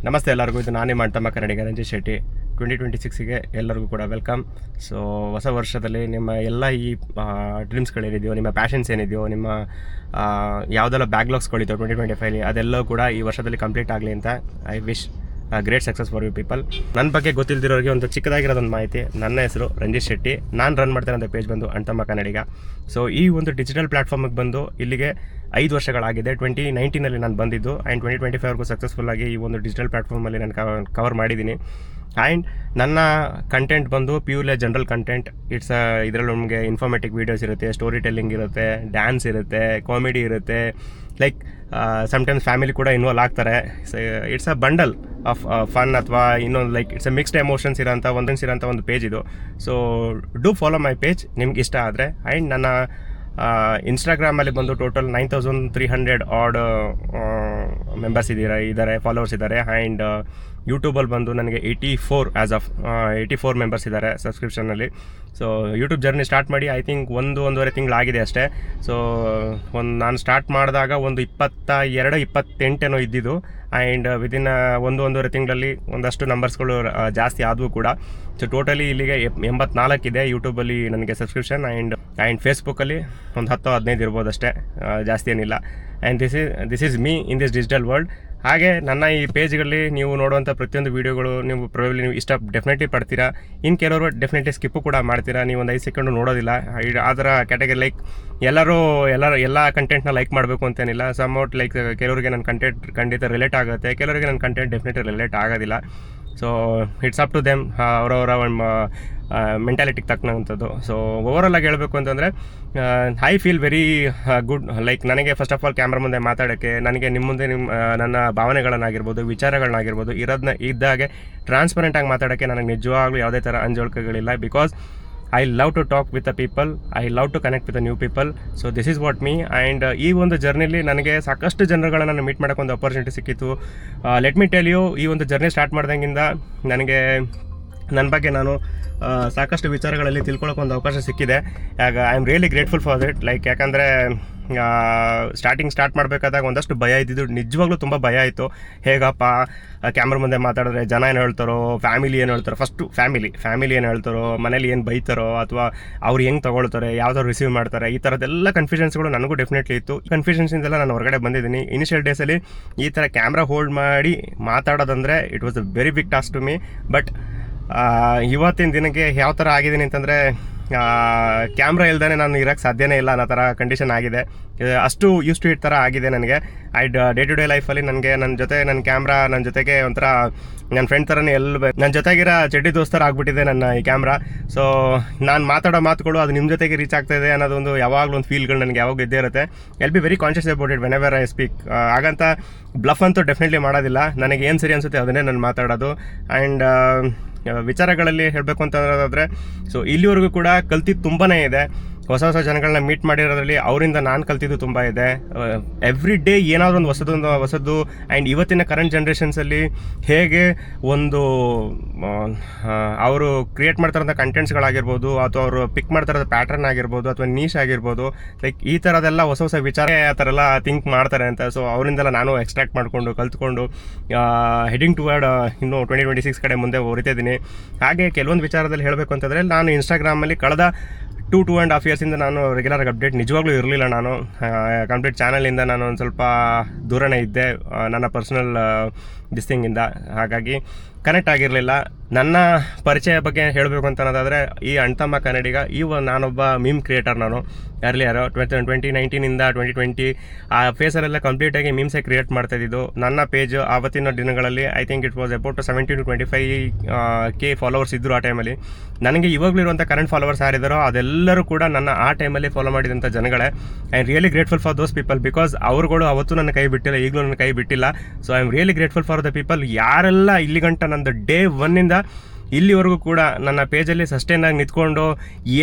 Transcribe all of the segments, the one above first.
ನಮಸ್ತೆ ಎಲ್ಲರಿಗೂ. ಇದು ನಾನೇ ಮಾಡ್ತಮ್ಮ ಕನ್ನಡಿಗ ರಂಜಿತ್ ಶೆಟ್ಟಿ. 2026ಗೆ ಎಲ್ಲರಿಗೂ ಕೂಡ ವೆಲ್ಕಮ್. ಸೊ ಹೊಸ ವರ್ಷದಲ್ಲಿ ನಿಮ್ಮ ಎಲ್ಲ ಈ ಡ್ರೀಮ್ಸ್ಗಳೇನಿದೆಯೋ, ನಿಮ್ಮ ಪ್ಯಾಷನ್ಸ್ ಏನಿದೆಯೋ, ನಿಮ್ಮ ಯಾವುದೆಲ್ಲ ಬ್ಯಾಕ್ಲಾಗ್ಸ್ಗಳಿದೆಯೋ 2025 ಅದೆಲ್ಲವೂ ಕೂಡ ಈ ವರ್ಷದಲ್ಲಿ ಕಂಪ್ಲೀಟ್ ಆಗಲಿ ಅಂತ I wish great success for you people. ನನ್ನ ಬಗ್ಗೆ ಗೊತ್ತಿಲ್ದಿರೋರಿಗೆ ಒಂದು ಚಿಕ್ಕದಾಗಿರೋದೊಂದು ಮಾಹಿತಿ. ನನ್ನ ಹೆಸರು ರಂಜಿತ್ ಶೆಟ್ಟಿ. ನಾನು ರನ್ ಮಾಡ್ತಿರೋಂಥ ಪೇಜ್ ಬಂದು ಅಣ್ತಮ್ಮ ಕನ್ನಡಿಗ. ಸೊ ಈ ಒಂದು ಡಿಜಿಟಲ್ ಪ್ಲಾಟ್ಫಾರ್ಮಿಗೆ ಬಂದು ಇಲ್ಲಿಗೆ 5 ವರ್ಷಗಳಾಗಿದೆ. 2019ನಲ್ಲಿ ನಾನು ಬಂದಿದ್ದು ಆ್ಯಂಡ್ 2025ವರೆಗೂ ಸಕ್ಸಸ್ಫುಲ್ಲಾಗಿ ಈ ಒಂದು ಡಿಜಿಟಲ್ ಪ್ಲಾಟ್ಫಾರ್ಮಲ್ಲಿ ನಾನು ಕವರ್ ಮಾಡಿದ್ದೀನಿ. ಆ್ಯಂಡ್ ನನ್ನ ಕಂಟೆಂಟ್ ಬಂದು ಪ್ಯೂರ್ಲಿ ಜನರಲ್ ಕಂಟೆಂಟ್. ಇದರಲ್ಲಿ ನಮಗೆ ಇನ್ಫಾರ್ಮೇಟಿವ್ ವೀಡಿಯೋಸ್ ಇರುತ್ತೆ, ಸ್ಟೋರಿ ಟೆಲ್ಲಿಂಗ್ ಇರುತ್ತೆ, ಡ್ಯಾನ್ಸ್ ಇರುತ್ತೆ, ಕಾಮಿಡಿ ಇರುತ್ತೆ, ಲೈಕ್ ಸಮ್ಟೈಮ್ಸ್ ಫ್ಯಾಮಿಲಿ ಕೂಡ ಇನ್ವಾಲ್ವ್ ಆಗ್ತಾರೆ. It's a bundle of fun ಅಥವಾ ಇನ್ನೊಂದು like it's a mixed emotions ಇರೋಂಥ ಒಂದು ಪೇಜ್ ಇದು. So do follow my page ನಿಮ್ಗೆ ಇಷ್ಟ ಆದರೆ. ಆ್ಯಂಡ್ ನನ್ನ ಇನ್ಸ್ಟಾಗ್ರಾಮಲ್ಲಿ ಬಂದು ಟೋಟಲ್ 9300 ಆಡ್ ಮೆಂಬರ್ಸ್ ಇದ್ದಾರೆ, ಫಾಲೋವರ್ಸ್ ಇದ್ದಾರೆ. ಆ್ಯಂಡ್ ಯೂಟ್ಯೂಬಲ್ಲಿ ಬಂದು ನನಗೆ 84 ಮೆಂಬರ್ಸ್ ಇದ್ದಾರೆ ಸಬ್ಸ್ಕ್ರಿಪ್ಷನಲ್ಲಿ. ಸೊ ಯೂಟ್ಯೂಬ್ ಜರ್ನಿ ಸ್ಟಾರ್ಟ್ ಮಾಡಿ ಐ ಥಿಂಕ್ 1.5 ತಿಂಗಳಾಗಿದೆ ಅಷ್ಟೇ. ಸೊ ನಾನು ಸ್ಟಾರ್ಟ್ ಮಾಡಿದಾಗ ಒಂದು 22-28 ಇದ್ದಿದ್ದು. ಆ್ಯಂಡ್ ವಿದಿನ್ 1.5 ತಿಂಗಳಲ್ಲಿ ಒಂದಷ್ಟು ನಂಬರ್ಸ್ಗಳು ಜಾಸ್ತಿ ಆದವು ಕೂಡ. ಸೊ ಟೋಟಲಿ ಇಲ್ಲಿಗೆ 84 ಇದೆ ಯೂಟ್ಯೂಬಲ್ಲಿ ನನಗೆ ಸಬ್ಸ್ಕ್ರಿಪ್ಷನ್. ಆ್ಯಂಡ್ ಫೇಸ್ಬುಕ್ಕಲ್ಲಿ ಒಂದು 10-15 ಇರ್ಬೋದು ಅಷ್ಟೇ, ಜಾಸ್ತಿ ಏನಿಲ್ಲ. And this is me in this digital world. ಹಾಗೆ ನನ್ನ ಈ ಪೇಜ್ಗಳಲ್ಲಿ ನೀವು ನೋಡುವಂಥ ಪ್ರತಿಯೊಂದು ವೀಡಿಯೋಗಳು ನೀವು ಡೆಫಿನೆಟ್ಲಿ ಪಡ್ತೀರಾ. ಕೆಲವರು ಡೆಫಿನೆಟ್ಲಿ ಸ್ಕಿಪ್ಪು ಕೂಡ ಮಾಡ್ತೀರಾ. ನೀವು ಒಂದು 5 ಸೆಕೆಂಡು ನೋಡೋದಿಲ್ಲ. ಆ ಥರ ಕ್ಯಾಟಗರಿ ಲೈಕ್ ಎಲ್ಲ ಕಂಟೆಂಟ್ನ ಲೈಕ್ ಮಾಡಬೇಕು ಅಂತೇನಿಲ್ಲ. ಸಮ್ಔಟ್ ಲೈಕ್ ಕೆಲವರಿಗೆ ನನ್ನ ಕಂಟೆಂಟ್ ಖಂಡಿತ ರಿಲೇಟ್ ಆಗುತ್ತೆ, ಕೆಲವರಿಗೆ ನನ್ನ ಕಂಟೆಂಟ್ ಡೆಫಿನೆಟ್ಲಿ ರಿಲೇಟ್ ಆಗೋದಿಲ್ಲ. So it's up to them, ಅವರವರ ಮೆಂಟಾಲಿಟಿಗೆ ತಕ್ಕಂಥದ್ದು. ಸೊ ಓವರಾಲ್ ಆಗಿ ಹೇಳಬೇಕು ಅಂತಂದರೆ I feel very good. Like ನನಗೆ ಫಸ್ಟ್ ಆಫ್ ಆಲ್ ಕ್ಯಾಮ್ರಾ ಮುಂದೆ ಮಾತಾಡೋಕ್ಕೆ, ನನಗೆ ನಿಮ್ಮ ಮುಂದೆ ನನ್ನ ಭಾವನೆಗಳನ್ನಾಗಿರ್ಬೋದು, ವಿಚಾರಗಳನ್ನಾಗಿರ್ಬೋದು ಇದ್ದಾಗೆ ಟ್ರಾನ್ಸ್ಪರೆಂಟಾಗಿ ಮಾತಾಡೋಕ್ಕೆ ನನಗೆ ನಿಜವಾಗ್ಲೂ ಯಾವುದೇ ಥರ ಅಂಜೋಳ್ಕೆಗಳಿಲ್ಲ. Because I love to talk with the people, I love to connect with the new people. So this is what me. And ಈ ಒಂದು ಜರ್ನಿಲಿ ನನಗೆ ಸಾಕಷ್ಟು ಜನರುಗಳನ್ನು ಮೀಟ್ ಮಾಡೋಕ್ಕೆ ಒಂದು ಅಪರ್ಚುನಿಟಿ ಸಿಕ್ಕಿತ್ತು. ಲೆಟ್ ಮಿ ಟೆಲ್ ಯು, ಈ ಒಂದು ಜರ್ನಿ ಸ್ಟಾರ್ಟ್ ಮಾಡ್ದಂಗಿಂದ ನನಗೆ ನನ್ನ ಬಗ್ಗೆ ನಾನು ಸಾಕಷ್ಟು ವಿಚಾರಗಳಲ್ಲಿ ತಿಳ್ಕೊಳ್ಳೋಕೆ ಒಂದು ಅವಕಾಶ ಸಿಕ್ಕಿದೆ. I am really grateful for that. Like ಯಾಕಂದರೆ ಸ್ಟಾರ್ಟ್ ಮಾಡಬೇಕಾದಾಗ ಒಂದಷ್ಟು ಭಯ ಇದ್ದಿದ್ದು, ನಿಜವಾಗ್ಲೂ ತುಂಬ ಭಯ ಆಯಿತು. ಹೇಗಪ್ಪ ಕ್ಯಾಮ್ರಾ ಮುಂದೆ ಮಾತಾಡಿದ್ರೆ ಜನ ಏನು ಹೇಳ್ತಾರೋ, ಫ್ಯಾಮಿಲಿ ಏನು ಹೇಳ್ತಾರೋ, ಫಸ್ಟು ಫ್ಯಾಮಿಲಿ ಏನು ಹೇಳ್ತಾರೋ, ಮನೇಲಿ ಏನು ಬೈತಾರೋ, ಅಥವಾ ಅವ್ರು ಹೆಂಗೆ ತೊಗೊಳ್ತಾರೆ, ಯಾವ್ದಾದ್ರು ರಿಸೀವ್ ಮಾಡ್ತಾರೆ, ಈ ಥರದ್ದೆಲ್ಲ ಕನ್ಫ್ಯೂಷನ್ಸ್ಗಳು ನನಗೂ ಡೆಫಿನೆಟ್ಲಿ ಇತ್ತು. ಕನ್ಫ್ಯೂಷನ್ಸಿಂದೆಲ್ಲ ನಾನು ಹೊರಗಡೆ ಬಂದಿದ್ದೀನಿ. ಇನಿಷಿಯಲ್ ಡೇಸಲ್ಲಿ ಈ ಥರ ಕ್ಯಾಮ್ರಾ ಹೋಲ್ಡ್ ಮಾಡಿ ಮಾತಾಡೋದಂದರೆ it was a very big task to me. But ಇವತ್ತಿನ ದಿನಕ್ಕೆ ಯಾವ ಥರ ಆಗಿದ್ದೀನಿ ಅಂತಂದರೆ, ಕ್ಯಾಮ್ರಾ ಇಲ್ದೇ ನಾನು ಇರೋಕ್ಕೆ ಸಾಧ್ಯನೇ ಇಲ್ಲ ಅನ್ನೋ ಥರ ಕಂಡೀಷನ್ ಆಗಿದೆ. ಅಷ್ಟು ಯೂಸ್ ಟು ಇಟ್ ಥರ ಆಗಿದೆ ನನಗೆ. ಡೇ ಟು ಡೇ ಲೈಫಲ್ಲಿ ನನ್ನ ಕ್ಯಾಮ್ರಾ ನನ್ನ ಜೊತೆಗೆ ಒಂಥರ ನನ್ನ ಫ್ರೆಂಡ್ ಥರನೇ ನನ್ನ ಜೊತೆಗಿರೋ ಚಡ್ಡಿ ದೋಸ್ತರ ಆಗ್ಬಿಟ್ಟಿದೆ ನನ್ನ ಈ ಕ್ಯಾಮ್ರಾ. ಸೊ ನಾನು ಮಾತಾಡೋ ಮಾತುಗಳು ಅದು ನಿಮ್ಮ ಜೊತೆಗೆ ರೀಚ್ ಆಗ್ತಾಯಿದೆ ಅನ್ನೋದೊಂದು ಯಾವಾಗಲೂ ಒಂದು ಫೀಲ್ಗಳು ನನಗೆ ಯಾವಾಗ ಇದ್ದೇ ಇರುತ್ತೆ. L be very conscious about it when ever I speak. ಹಾಗಂತ ಬ್ಲಫ್ ಅಂತೂ ಡೆಫಿನೆಟ್ಲಿ ಮಾಡೋದಿಲ್ಲ. ನನಗೆ ಏನು ಸರಿ ಅನಿಸುತ್ತೆ ಅದನ್ನೇ ನಾನು ಮಾತಾಡೋದು. ಆ್ಯಂಡ್ ವಿಚಾರಗಳಲ್ಲಿ ಹೇಳಬೇಕು ಅಂತಂದರೆ, ಸೊ ಇಲ್ಲಿವರೆಗೂ ಕೂಡ ಕಲ್ತಿದ್ದು ತುಂಬಾ ಇದೆ. ಹೊಸ ಜನಗಳನ್ನ ಮೀಟ್ ಮಾಡಿರೋದ್ರಲ್ಲಿ ಅವರಿಂದ ನಾನು ಕಲ್ತಿದ್ದು ತುಂಬ ಇದೆ. ಎವ್ರಿ ಡೇ ಏನಾದರೂ ಒಂದು ಹೊಸದು. ಆ್ಯಂಡ್ ಇವತ್ತಿನ ಕರೆಂಟ್ ಜನ್ರೇಷನ್ಸಲ್ಲಿ ಹೇಗೆ ಒಂದು ಅವರು ಕ್ರಿಯೇಟ್ ಮಾಡ್ತಾರಂಥ ಕಂಟೆಂಟ್ಸ್ಗಳಾಗಿರ್ಬೋದು, ಅಥವಾ ಅವರು ಪಿಕ್ ಮಾಡ್ತಾರದ ಪ್ಯಾಟ್ರನ್ ಆಗಿರ್ಬೋದು, ಅಥವಾ ನೀಶ್ ಆಗಿರ್ಬೋದು, ಲೈಕ್ ಈ ಥರದೆಲ್ಲ ಹೊಸ ವಿಚಾರ ಆ ಥರ ಎಲ್ಲ ಥಿಂಕ್ ಮಾಡ್ತಾರೆ ಅಂತ. ಸೊ ಅವರಿಂದೆಲ್ಲ ನಾನು ಎಕ್ಸ್ಟ್ರಾಕ್ಟ್ ಮಾಡಿಕೊಂಡು ಕಲ್ತ್ಕೊಂಡು ಹೆಡಿಂಗ್ ಟುವರ್ಡ್ ಇನ್ನು 2026 ಕಡೆ ಮುಂದೆ ಹೊರಿತಿದ್ದೀನಿ. ಹಾಗೆ ಕೆಲವೊಂದು ವಿಚಾರದಲ್ಲಿ ಹೇಳಬೇಕು ಅಂತಂದರೆ, ನಾನು ಇನ್ಸ್ಟಾಗ್ರಾಮಲ್ಲಿ ಕಳೆದ 2.5 ಇಯರ್ಸಿಂದ ನಾನು ರೆಗ್ಯುಲರಾಗಿ ಅಪ್ಡೇಟ್ ನಿಜವಾಗ್ಲೂ ಇರಲಿಲ್ಲ. ನಾನು ಕಂಪ್ಲೀಟ್ ಚಾನಲಿಂದ ನಾನು ಒಂದು ಸ್ವಲ್ಪ ದೂರನೇ ಇದ್ದೆ ನನ್ನ ಪರ್ಸ್ನಲ್ ಡಿಸ್ತಿಂಗಿಂದ. ಹಾಗಾಗಿ ಕನೆಕ್ಟ್ ಆಗಿರಲಿಲ್ಲ. ನನ್ನ ಪರಿಚಯ ಬಗ್ಗೆ ಹೇಳಬೇಕು ಅಂತ ಅನ್ನೋದಾದರೆ, ಈ ಅಣ್ತಮ್ಮ ಕನ್ನಡಿಗ ನಾನೊಬ್ಬ ಮೀಮ್ ಕ್ರಿಯೇಟರ್. ನಾನು ಅರ್ಲಿಯರು 2019ಇಂದ 2020 ಆ ಫೇಸಲ್ಲೆಲ್ಲ ಕಂಪ್ಲೀಟಾಗಿ ಮೀಮ್ಸೇ ಕ್ರಿಯೇಟ್ ಮಾಡ್ತಾಯಿದ್ದು. ನನ್ನ ಪೇಜ್ ಆವತ್ತಿನ ದಿನಗಳಲ್ಲಿ I think it was about 17-25K followers ಇದ್ದರು ಆ ಟೈಮಲ್ಲಿ. ನನಗೆ ಇವಾಗಲೂ ಇರುವಂಥ ಕರೆಂಟ್ ಫಾಲೋವರ್ಸ್ ಯಾರಿದ್ದಾರೋ ಅದೆಲ್ಲರೂ ಕೂಡ ನನ್ನ ಆ ಟೈಮಲ್ಲಿ ಫಾಲೋ ಮಾಡಿದಂಥ ಜನಗಳೇ. I am really grateful for those people, because ಅವರುಗಳು ಅವತ್ತು ನನ್ನ ಕೈ ಬಿಟ್ಟಿಲ್ಲ, ಈಗಲೂ ನನ್ನ ಕೈ ಬಿಟ್ಟಿಲ್ಲ. So I am really grateful for the people. ಯಾರೆಲ್ಲ ಇಲ್ಲಿಗಂಟ ನಂದು ಡೇ 1ಇಂದ ಇಲ್ಲಿವರೆಗೂ ಕೂಡ ನನ್ನ ಪೇಜಲ್ಲಿ ಸಸ್ಟೈನಾಗಿ ನಿಂತ್ಕೊಂಡು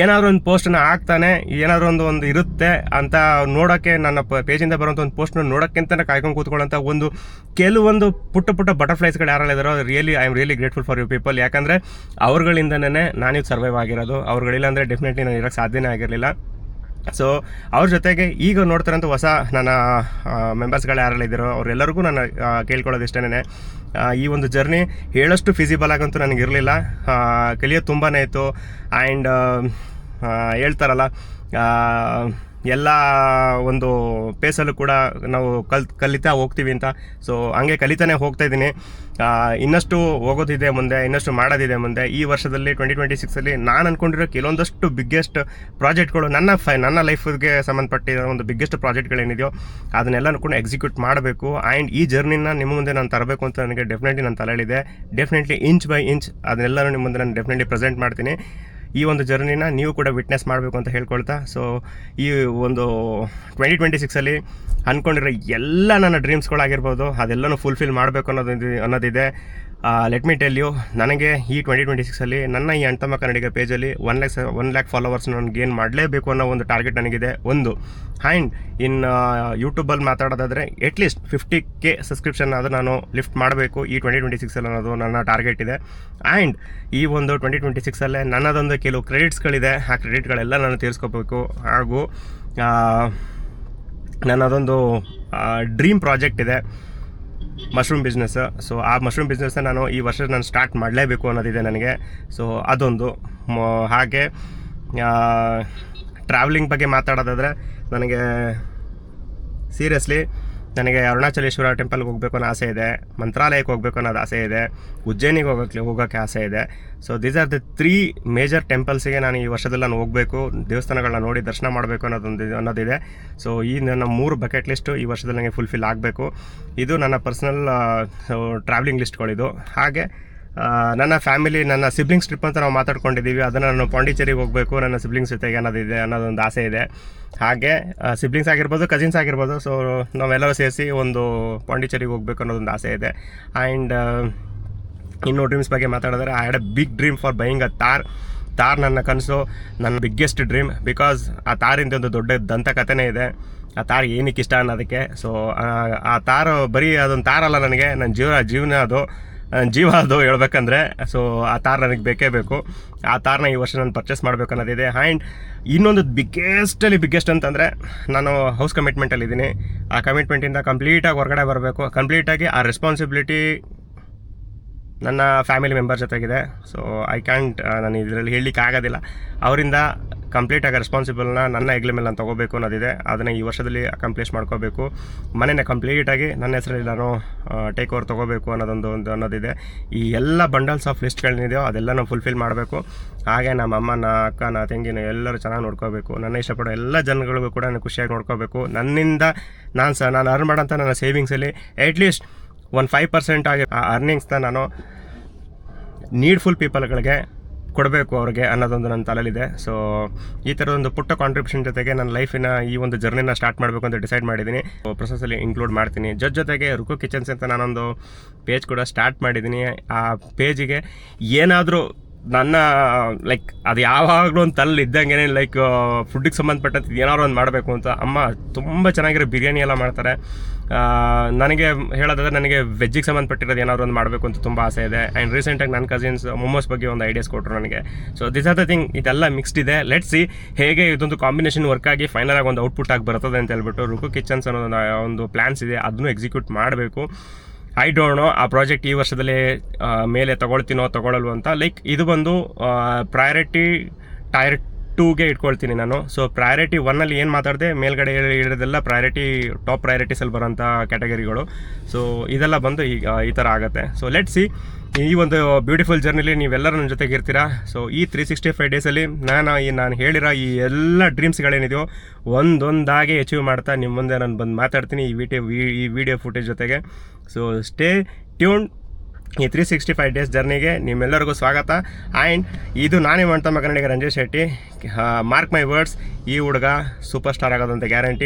ಏನಾದರೂ ಒಂದು ಪೋಸ್ಟನ್ನು ಹಾಕ್ತಾನೆ, ಏನಾದರೂ ಒಂದು ಇರುತ್ತೆ ಅಂತ ನೋಡೋಕ್ಕೆ, ನನ್ನ ಪೇಜಿಂದ ಬರೋಂಥ ಒಂದು ಪೋಸ್ಟ್ನ ನೋಡೋಕ್ಕಿಂತ ಕಾಯ್ಕೊಂಡು ಕೂತ್ಕೊಳ್ಳೋಂಥ ಕೆಲವೊಂದು ಪುಟ್ಟ ಬಟರ್ಫ್ಲೈಸ್ಗಳು ಯಾರೆಲ್ಲ ಇದ್ದಾರೋ, I am really grateful for you people. ಯಾಕಂದರೆ ಅವ್ರುಗಳಿಂದನೇ ನಾನಿದು ಸರ್ವೈವ್ ಆಗಿರೋದು. ಅವ್ರುಗಳಿಲ್ಲ ಅಂದರೆ ಡೆಫಿನೆಟ್ಲಿ ನಾನು ಇರೋಕ್ಕೆ ಸಾಧ್ಯನೇ ಆಗಿರಲಿಲ್ಲ. ಸೊ ಅವ್ರ ಜೊತೆಗೆ ಈಗ ನೋಡ್ತಾರಂತ ಹೊಸ ನನ್ನ ಮೆಂಬರ್ಸ್ಗಳು ಯಾರೆಲ್ಲ ಇದ್ದಾರೋ ಅವರೆಲ್ಲರಿಗೂ ನಾನು ಕೇಳ್ಕೊಳ್ಳೋದು ಇಷ್ಟೇ, ಈ ಒಂದು ಜರ್ನಿ ಹೇಳಷ್ಟು ಫಿಸಿಬಲ್ ಆಗಂತೂ ನನಗಿರಲಿಲ್ಲ. ಕಲಿಯೋದು ತುಂಬಾ ಇತ್ತು. ಆ್ಯಂಡ್ ಹೇಳ್ತಾರಲ್ಲ, ಎಲ್ಲ ಒಂದು ಪೇಸಲ್ಲೂ ಕೂಡ ನಾವು ಕಲಿತಾ ಹೋಗ್ತೀವಿ ಅಂತ. ಸೊ ಹಂಗೆ ಕಲಿತಾನೆ ಹೋಗ್ತಾ ಇದ್ದೀನಿ. ಇನ್ನಷ್ಟು ಹೋಗೋದಿದೆ ಮುಂದೆ, ಇನ್ನಷ್ಟು ಮಾಡೋದಿದೆ ಮುಂದೆ. ಈ ವರ್ಷದಲ್ಲಿ 2026 ನಾನು ಅಂದ್ಕೊಂಡಿರೋ ಕೆಲವೊಂದಷ್ಟು ಬಿಗ್ಗೆಸ್ಟ್ ಪ್ರಾಜೆಕ್ಟ್ಗಳು, ನನ್ನ ಲೈಫ್ಗೆ ಸಂಬಂಧಪಟ್ಟಿರೋ ಒಂದು ಬಿಗ್ಗೆಸ್ಟ್ ಪ್ರಾಜೆಕ್ಟ್ಗಳೇನಿದೆಯೋ ಅದನ್ನೆಲ್ಲ ಕೂಡ ಎಕ್ಸಿಕ್ಯೂಟ್ ಮಾಡಬೇಕು. ಆ್ಯಂಡ್ ಈ ಜರ್ನಿನ ನಿಮ್ಮ ಮುಂದೆ ನಾನು ತರಬೇಕು ಅಂತ ನನಗೆ ಡೆಫಿನೆಟ್ಲಿ ನನ್ನ ತಲೆಯಲ್ಲಿದೆ. ಡೆಫಿನೆಟ್ಲಿ ಇಂಚ್ ಬೈ ಇಂಚ್ ಅದನ್ನೆಲ್ಲರೂ ನಿಮ್ಮ ಮುಂದೆ ನಾನು ಡೆಫಿನೆಟ್ಲಿ ಪ್ರೆಸೆಂಟ್ ಮಾಡ್ತೀನಿ. ಈ ಒಂದು ಜರ್ನಿನ ನೀವು ಕೂಡ ವಿಟ್ನೆಸ್ ಮಾಡಬೇಕು ಅಂತ ಹೇಳ್ಕೊಳ್ತಾ, ಸೊ ಈ ಒಂದು 2026 ಅಂದ್ಕೊಂಡಿರೋ ಎಲ್ಲ ನನ್ನ ಡ್ರೀಮ್ಸ್ಗಳಾಗಿರ್ಬೋದು ಅದೆಲ್ಲನೂ ಫುಲ್ಫಿಲ್ ಮಾಡಬೇಕು ಅನ್ನೋದಿದೆ. ಲೆಟ್ ಮಿ ಟೆಲ್ ಯು, ನನಗೆ ಈ 2026 ನನ್ನ ಈ ಅಣ್ತಮ್ಮ ಕನ್ನಡಿಗ ಪೇಜಲ್ಲಿ 1 ಲ್ಯಾಕ್ ಫಾಲೋವರ್ಸ್ ನಾನು ಗೇನ್ ಮಾಡಲೇಬೇಕು ಅನ್ನೋ ಒಂದು ಟಾರ್ಗೆಟ್ ನನಗಿದೆ. ಆ್ಯಂಡ್ ಇನ್ ಯೂಟ್ಯೂಬಲ್ಲಿ ಮಾತಾಡೋದಾದರೆ ಅಟ್ಲೀಸ್ಟ್ 50K ಸಬ್ಸ್ಕ್ರಿಪ್ಷನ್ ಆದರೂ ನಾನು ಲಿಫ್ಟ್ ಮಾಡಬೇಕು ಈ 2026 ಅನ್ನೋದು ನನ್ನ ಟಾರ್ಗೆಟ್ ಇದೆ. ಆ್ಯಂಡ್ ಈ ಒಂದು 2026 ನನ್ನದೊಂದು ಕೆಲವು ಕ್ರೆಡಿಟ್ಸ್ಗಳಿದೆ. ಆ ಕ್ರೆಡಿಟ್ಗಳೆಲ್ಲ ನಾನು ತೀರಿಸ್ಕೋಬೇಕು. ಹಾಗೂ ನನ್ನದೊಂದು ಡ್ರೀಮ್ ಪ್ರಾಜೆಕ್ಟ್ ಇದೆ, ಮಶ್ರೂಮ್ ಬಿಸ್ನೆಸ್. ಸೊ ಆ ಮಶ್ರೂಮ್ ಬಿಸ್ನೆಸ್ನ ನಾನು ಈ ವರ್ಷ ನಾನು ಸ್ಟಾರ್ಟ್ ಮಾಡಲೇಬೇಕು ಅನ್ನೋದಿದೆ ನನಗೆ. ಸೊ ಅದೊಂದು. ಹಾಗೆ ಟ್ರಾವೆಲಿಂಗ್ ಬಗ್ಗೆ ಮಾತಾಡೋದಾದರೆ ನನಗೆ ಸೀರಿಯಸ್ಲಿ ನನಗೆ ಅರುಣಾಚಲೇಶ್ವರ ಟೆಂಪಲ್ಗೆ ಹೋಗಬೇಕು ಅನ್ನೋ ಆಸೆ ಇದೆ, ಮಂತ್ರಾಲಯಕ್ಕೆ ಹೋಗಬೇಕು ಅನ್ನೋದು ಆಸೆ ಇದೆ, ಉಜ್ಜಯಿನಿಗೆ ಹೋಗೋಕ್ಕೆ ಆಸೆ ಇದೆ. So these are the 3 major ಟೆಂಪಲ್ಸಿಗೆ ನಾನು ಈ ವರ್ಷದಲ್ಲಿ ನಾನು ಹೋಗಬೇಕು, ದೇವಸ್ಥಾನಗಳನ್ನ ನೋಡಿ ದರ್ಶನ ಮಾಡಬೇಕು ಅನ್ನೋದಿದೆ. ಸೊ ಈ ನನ್ನ 3 ಬಕೆಟ್ ಲಿಸ್ಟು ಈ ವರ್ಷದಲ್ಲಿ ನನಗೆ ಫುಲ್ಫಿಲ್ ಆಗಬೇಕು. ಇದು ನನ್ನ ಪರ್ಸ್ನಲ್ ಟ್ರಾವೆಲಿಂಗ್ ಲಿಸ್ಟ್ಗಳಿದು. ಹಾಗೆ ನನ್ನ ಫ್ಯಾಮಿಲಿ, ನನ್ನ ಸಿಬ್ಲಿಂಗ್ಸ್ ಟ್ರಿಪ್ ಅಂತ ನಾವು ಮಾತಾಡ್ಕೊಂಡಿದ್ದೀವಿ. ಅದನ್ನು ನಾನು ಪಾಂಡಿಚೇರಿಗೆ ಹೋಗಬೇಕು ನನ್ನ ಸಿಬ್ಲಿಂಗ್ಸ್ ಜೊತೆಗೆ ಅನ್ನೋದೊಂದು ಆಸೆ ಇದೆ. ಹಾಗೆ ಸಿಬ್ಲಿಂಗ್ಸ್ ಆಗಿರ್ಬೋದು, ಕಸಿನ್ಸ್ ಆಗಿರ್ಬೋದು, ಸೊ ನಾವೆಲ್ಲರೂ ಸೇರಿಸಿ ಒಂದು ಪಾಂಡಿಚೇರಿಗೆ ಹೋಗಬೇಕು ಅನ್ನೋದೊಂದು ಆಸೆ ಇದೆ. ಆ್ಯಂಡ್ ಇನ್ನೂ ಡ್ರೀಮ್ಸ್ ಬಗ್ಗೆ ಮಾತಾಡಿದ್ರೆ, I had a big dream for buying a Thar ನನ್ನ ಕನಸು, ನನ್ನ ಬಿಗ್ಗೆಸ್ಟ್ ಡ್ರೀಮ್. ಬಿಕಾಸ್ ಆ ತಾರಿಂದ ಒಂದು ದೊಡ್ಡ ದಂತಕಥೆನೇ ಇದೆ. ಆ ತಾರ್ ಏನಕ್ಕೆ ಇಷ್ಟ ಅನ್ನೋದಕ್ಕೆ. ಸೊ ಆ ತಾರು ಬರೀ ಅದೊಂದು ತಾರಲ್ಲ, ನನಗೆ ನನ್ನ ಜೀವ ಅದು ಹೇಳ್ಬೇಕಂದ್ರೆ. ಸೊ ಆ ತಾರ್ ನನಗೆ ಬೇಕೇ ಬೇಕು. ಆ ತಾರನ್ನ ಈ ವರ್ಷ ನಾನು ಪರ್ಚೇಸ್ ಮಾಡಬೇಕು ಅನ್ನೋದಿದೆ. ಆ್ಯಂಡ್ ಇನ್ನೊಂದು ಬಿಗ್ಗೆಸ್ಟ್ ಅಂತಂದರೆ, ನಾನು ಹೌಸ್ ಕಮಿಟ್ಮೆಂಟಲ್ಲಿದ್ದೀನಿ. ಆ ಕಮಿಟ್ಮೆಂಟಿಂದ ಕಂಪ್ಲೀಟಾಗಿ ಹೊರಗಡೆ ಬರಬೇಕು. ಕಂಪ್ಲೀಟಾಗಿ ಆ ರೆಸ್ಪಾನ್ಸಿಬಿಲಿಟಿ ನನ್ನ ಫ್ಯಾಮಿಲಿ ಮೆಂಬರ್ ಜೊತೆಗಿದೆ. ಸೊ ಐ ಕ್ಯಾಂಟ್, ನಾನು ಇದರಲ್ಲಿ ಹೇಳಲಿಕ್ಕೆ ಆಗೋದಿಲ್ಲ. ಅವರಿಂದ ಕಂಪ್ಲೀಟಾಗಿ ರೆಸ್ಪಾನ್ಸಿಬಲ್ನ ನನ್ನ ಹೆಗ್ಲ ಮೇಲೆ ನಾನು ತೊಗೋಬೇಕು ಅನ್ನೋದಿದೆ. ಅದನ್ನು ಈ ವರ್ಷದಲ್ಲಿ ಅಕಂಪ್ಲಿಷ್ ಮಾಡ್ಕೋಬೇಕು. ಮನೆಯ ಕಂಪ್ಲೀಟಾಗಿ ನನ್ನ ಹೆಸರಲ್ಲಿ ನಾನು ಟೇಕ್ ಓವರ್ ತೊಗೋಬೇಕು ಅನ್ನೋದಿದೆ. ಈ ಎಲ್ಲ ಬಂಡಲ್ಸ್ ಆಫ್ ಲಿಸ್ಟ್ಗಳೇನಿದೆಯೋ ಅದೆಲ್ಲ ನಾವು ಫುಲ್ಫಿಲ್ ಮಾಡಬೇಕು. ಹಾಗೆ ನಮ್ಮ ಅಮ್ಮ, ನನ್ನ ಅಕ್ಕ, ನನ್ನ ತಂಗಿನ ಎಲ್ಲರೂ ಚೆನ್ನಾಗಿ ನೋಡ್ಕೋಬೇಕು. ನನ್ನ ಇಷ್ಟಪಡೋ ಎಲ್ಲ ಜನಗಳಿಗೂ ಕೂಡ ನಾನು ಖುಷಿಯಾಗಿ ನೋಡ್ಕೋಬೇಕು. ನನ್ನಿಂದ ನಾನು ಅರ್ನ್ ಮಾಡೋಂಥ ನನ್ನ ಸೇವಿಂಗ್ಸಲ್ಲಿ ಅಟ್ಲೀಸ್ಟ್ 5% ಆಗಿ ಆ ಅರ್ನಿಂಗ್ಸ್ನ ನಾನು ನೀಡ್ಫುಲ್ ಪೀಪಲ್ಗಳಿಗೆ ಕೊಡಬೇಕು ಅವ್ರಿಗೆ ಅನ್ನೋದೊಂದು ನನ್ನ ತಲೆಯಲ್ಲಿದೆ. ಸೊ ಈ ಥರದೊಂದು ಪುಟ್ಟ ಕಾಂಟ್ರಿಬ್ಯೂಷನ್ ಜೊತೆಗೆ ನನ್ನ ಲೈಫಿನ ಈ ಒಂದು ಜರ್ನಿನ ಸ್ಟಾರ್ಟ್ ಮಾಡಬೇಕು ಅಂತ ಡಿಸೈಡ್ ಮಾಡಿದ್ದೀನಿ. ಪ್ರೊಸೆಸಲ್ಲಿ ಇನ್ಕ್ಲೂಡ್ ಮಾಡ್ತೀನಿ. ಜೊತೆಗೆ ರುಕು ಕಿಚನ್ಸ್ ಅಂತ ನಾನೊಂದು ಪೇಜ್ ಕೂಡ ಸ್ಟಾರ್ಟ್ ಮಾಡಿದ್ದೀನಿ. ಆ ಪೇಜಿಗೆ ಏನಾದರೂ ನನ್ನ ಅದು ಯಾವಾಗಲೂ ಒಂದು ತಲೆಯಲ್ಲಿ ಇದ್ದಂಗೆ ಫುಡ್ಡಿಗೆ ಸಂಬಂಧಪಟ್ಟಂತೆ ಏನಾದ್ರು ಒಂದು ಮಾಡಬೇಕು ಅಂತ. ಅಮ್ಮ ತುಂಬ ಚೆನ್ನಾಗಿರೋ ಬಿರಿಯಾನಿ ಎಲ್ಲ ಮಾಡ್ತಾರೆ. ನನಗೆ ಹೇಳೋದಾದ್ರೆ ನನಗೆ ವೆಜ್ಜಿಗೆ ಸಂಬಂಧಪಟ್ಟಿರೋದು ಏನಾದ್ರು ಒಂದು ಮಾಡಬೇಕು ಅಂತ ತುಂಬ ಆಸೆ ಇದೆ. ಆ್ಯಂಡ್ ರೀಸೆಂಟಾಗಿ ನನ್ನ ಕಸಿನ್ಸ್ ಮೊಮೋಸ್ ಬಗ್ಗೆ ಒಂದು ಐಡಿಯಾಸ್ ಕೊಟ್ಟರು ನನಗೆ. So this are the thing, ಇದೆಲ್ಲ ಮಿಕ್ಸ್ಡ್ ಇದೆ. ಲೆಟ್ಸ್ ಸಿ ಹೇಗೆ ಇದೊಂದು ಕಾಂಬಿನೇಷನ್ ವರ್ಕ್ ಆಗಿ ಫೈನಲ್ ಆಗಿ ಒಂದು ಔಟ್ಪುಟ್ ಆಗಿ ಬರ್ತದೆ ಅಂತ ಹೇಳ್ಬಿಟ್ಟು ರುಕು ಕಿಚನ್ಸ್ ಅನ್ನೋ ಒಂದು ಪ್ಲ್ಯಾನ್ಸ್ ಇದೆ. ಅದನ್ನು ಎಕ್ಸಿಕ್ಯೂಟ್ ಮಾಡಬೇಕು. ಐ ಡೋಂಟ್ ನೋ ಆ ಪ್ರಾಜೆಕ್ಟ್ ಈ ವರ್ಷದಲ್ಲಿ ಮೇಲೆ ತೊಗೊಳ್ತೀನೋ ತೊಗೊಳಲ್ವೋ ಅಂತ. ಇದು ಬಂದು ಪ್ರಯಾರಿಟಿ ಟೈರ್ 2ಗೆ ಇಟ್ಕೊಳ್ತೀನಿ ನಾನು. ಸೊ ಪ್ರಯಾರಿಟಿ 1ಅಲ್ಲಿ ಏನು ಮಾತಾಡಿದೆ, ಮೇಲ್ಗಡೆ ಹೇಳಿರೋದೆಲ್ಲ ಟಾಪ್ ಪ್ರಯಾರಿಟೀಸಲ್ಲಿ ಬರೋಂಥ ಕ್ಯಾಟಗರಿಗಳು. ಸೊ ಇದೆಲ್ಲ ಬಂದು ಈ ಥರ ಆಗುತ್ತೆ. ಸೊ ಲೆಟ್ ಸಿ, ಈ ಒಂದು ಬ್ಯೂಟಿಫುಲ್ ಜರ್ನಿಲಿ ನೀವೆಲ್ಲರೂ ನನ್ನ ಜೊತೆಗೆ ಇರ್ತೀರಾ. ಸೊ ಈ 365 ಡೇಸಲ್ಲಿ ನಾನು ಹೇಳಿರೋ ಈ ಎಲ್ಲ ಡ್ರೀಮ್ಸ್ಗಳೇನಿದೆಯೋ ಒಂದೊಂದಾಗಿ ಅಚೀವ್ ಮಾಡ್ತಾ ನಿಮ್ಮ ಮುಂದೆ ನಾನು ಬಂದು ಮಾತಾಡ್ತೀನಿ ಈ ವಿಡಿಯೋ ಫುಟೇಜ್ ಜೊತೆಗೆ. So stay tuned. ಈ 365 ಡೇಸ್ ಜರ್ನಿಗೆ ನಿಮ್ಮೆಲ್ಲರಿಗೂ ಸ್ವಾಗತ. ಆ್ಯಂಡ್ ಇದು ನಾನೇ ಮಾಡ್ತಾ ಕನ್ನಡಿಗ Ranjith Shetty. Mark my words, ಈ ಹುಡುಗ ಸೂಪರ್ ಸ್ಟಾರ್ ಆಗೋದಂತ ಗ್ಯಾರಂಟಿ.